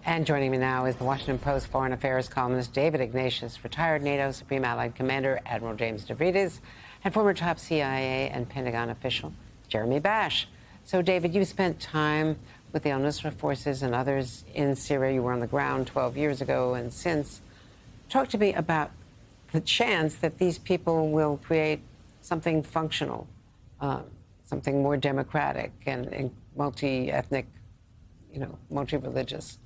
And joining me now is the Washington Post foreign affairs columnist David Ignatius, retired NATO Supreme Allied Commander Admiral James Stavridis, and former top CIA and Pentagon official Jeremy Bash. So, David, you spent time with the al-Nusra forces and others in Syria. You were on the ground 12 years ago and since. Talk to me about the chance that these people will create something functional, something more democratic and multi-ethnic, multi-religious,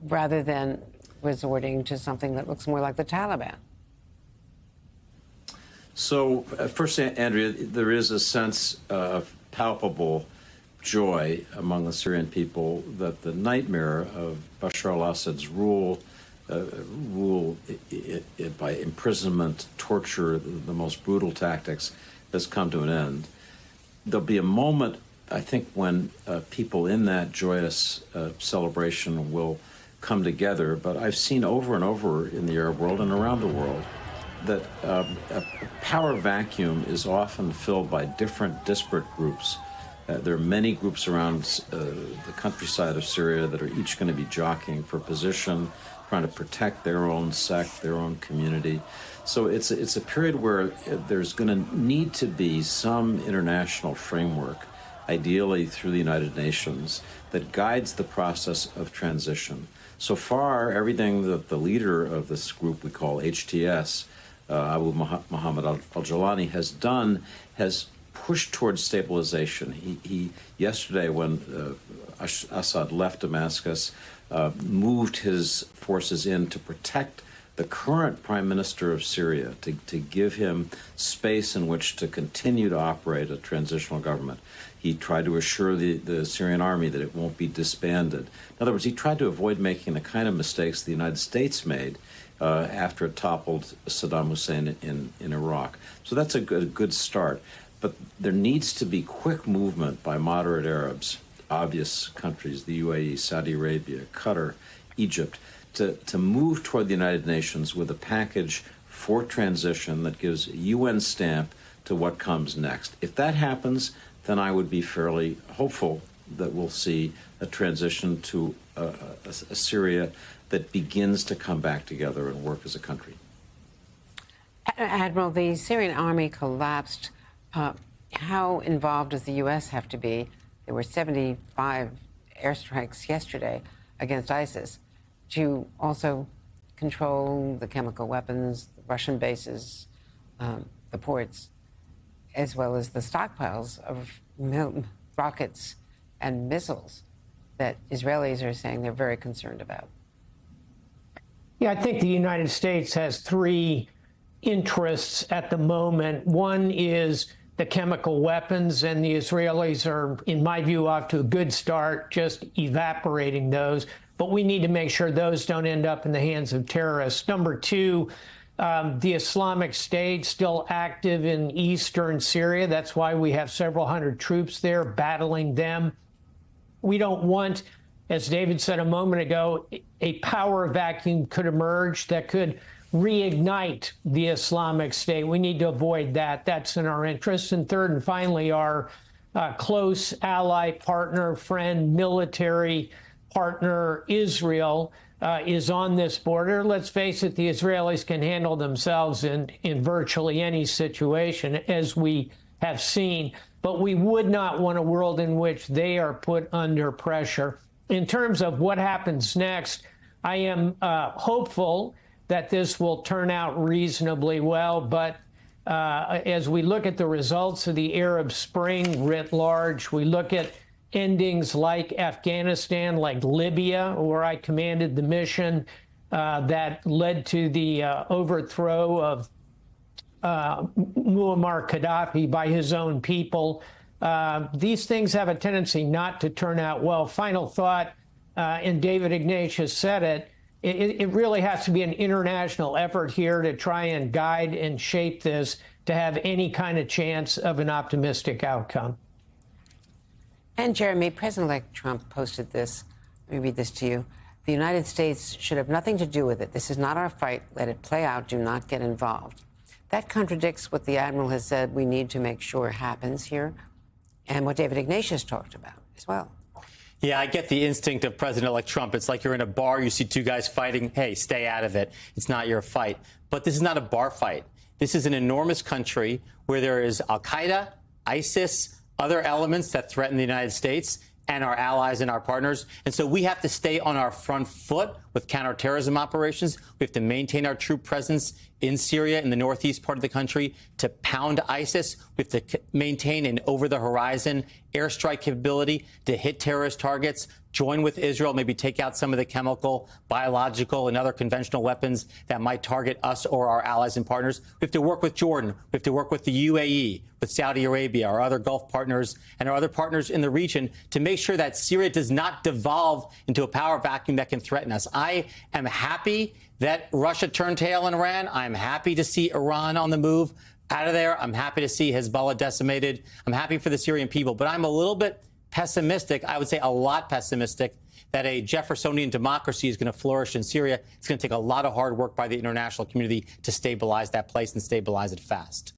rather than resorting to something that looks more like the Taliban. So, first, Andrea, there is a sense of palpable joy among the Syrian people that the nightmare of Bashar al-Assad's rule by imprisonment, torture, the most brutal tactics, has come to an end. There'll be a moment, I think, when people in that joyous celebration will come together. But I've seen over and over in the Arab world and around the world that a power vacuum is often filled by different disparate groups. There are many groups around the countryside of Syria that are each going to be jockeying for position, trying to protect their own sect, their own community. So it's a period where there's going to need to be some international framework, ideally through the United Nations, that guides the process of transition. So far, everything that the leader of this group we call HTS, Abu Muhammad al-Jawlani, has done has pushed towards stabilization. He yesterday, when Assad left Damascus, moved his forces in to protect the current prime minister of Syria, to give him space in which to continue to operate a transitional government. He tried to assure the Syrian army that it won't be disbanded. In other words, he tried to avoid making the kind of mistakes the United States made after it toppled Saddam Hussein in Iraq. So that's a good start. But there needs to be quick movement by moderate Arabs, obvious countries, the UAE, Saudi Arabia, Qatar, Egypt, to move toward the United Nations with a package for transition that gives a UN stamp to what comes next. If that happens, then I would be fairly hopeful that we'll see a transition to a Syria that begins to come back together and work as a country. Admiral, the Syrian army collapsed. How involved does the U.S. have to be? There were 75 airstrikes yesterday against ISIS to also control the chemical weapons, the Russian bases, the ports, as well as the stockpiles of rockets and missiles that Israelis are saying they're very concerned about. Yeah, I think the United States has three interests at the moment. One is the chemical weapons, and the Israelis are, in my view, off to a good start, just evaporating those. But we need to make sure those don't end up in the hands of terrorists. Number two, the Islamic State still active in eastern Syria. That's why we have several hundred troops there battling them. We don't want, as David said a moment ago, a power vacuum could emerge that could reignite the Islamic State. We need to avoid that. That's in our interest. And third and finally, our close ally, partner, friend, military partner, Israel, is on this border. Let's face it, the Israelis can handle themselves in virtually any situation, as we have seen. But we would not want a world in which they are put under pressure. In terms of what happens next, I am hopeful that this will turn out reasonably well. But as we look at the results of the Arab Spring writ large, we look at endings like Afghanistan, like Libya, where I commanded the mission that led to the overthrow of Muammar Gaddafi by his own people. These things have a tendency not to turn out well. Final thought, and David Ignatius said it, it really has to be an international effort here to try and guide and shape this to have any kind of chance of an optimistic outcome. And Jeremy, President-elect Trump posted this. Let me read this to you. The United States should have nothing to do with it. This is not our fight. Let it play out. Do not get involved. That contradicts what the Admiral has said we need to make sure happens here and what David Ignatius talked about as well. Yeah, I get the instinct of President-elect Trump. It's like you're in a bar, you see two guys fighting. Hey, stay out of it. It's not your fight. But this is not a bar fight. This is an enormous country where there is al-Qaeda, ISIS, other elements that threaten the United States and our allies and our partners. And so we have to stay on our front foot with counterterrorism operations. We have to maintain our troop presence in Syria, in the northeast part of the country, to pound ISIS. We have to maintain an over-the-horizon airstrike capability to hit terrorist targets, join with Israel, maybe take out some of the chemical, biological, and other conventional weapons that might target us or our allies and partners. We have to work with Jordan. We have to work with the UAE, with Saudi Arabia, our other Gulf partners, and our other partners in the region to make sure that Syria does not devolve into a power vacuum that can threaten us. I am happy that Russia turned tail in Iran. I'm happy to see Iran on the move out of there. I'm happy to see Hezbollah decimated. I'm happy for the Syrian people, but I'm a little bit pessimistic, I would say a lot pessimistic, that a Jeffersonian democracy is going to flourish in Syria. It's going to take a lot of hard work by the international community to stabilize that place and stabilize it fast.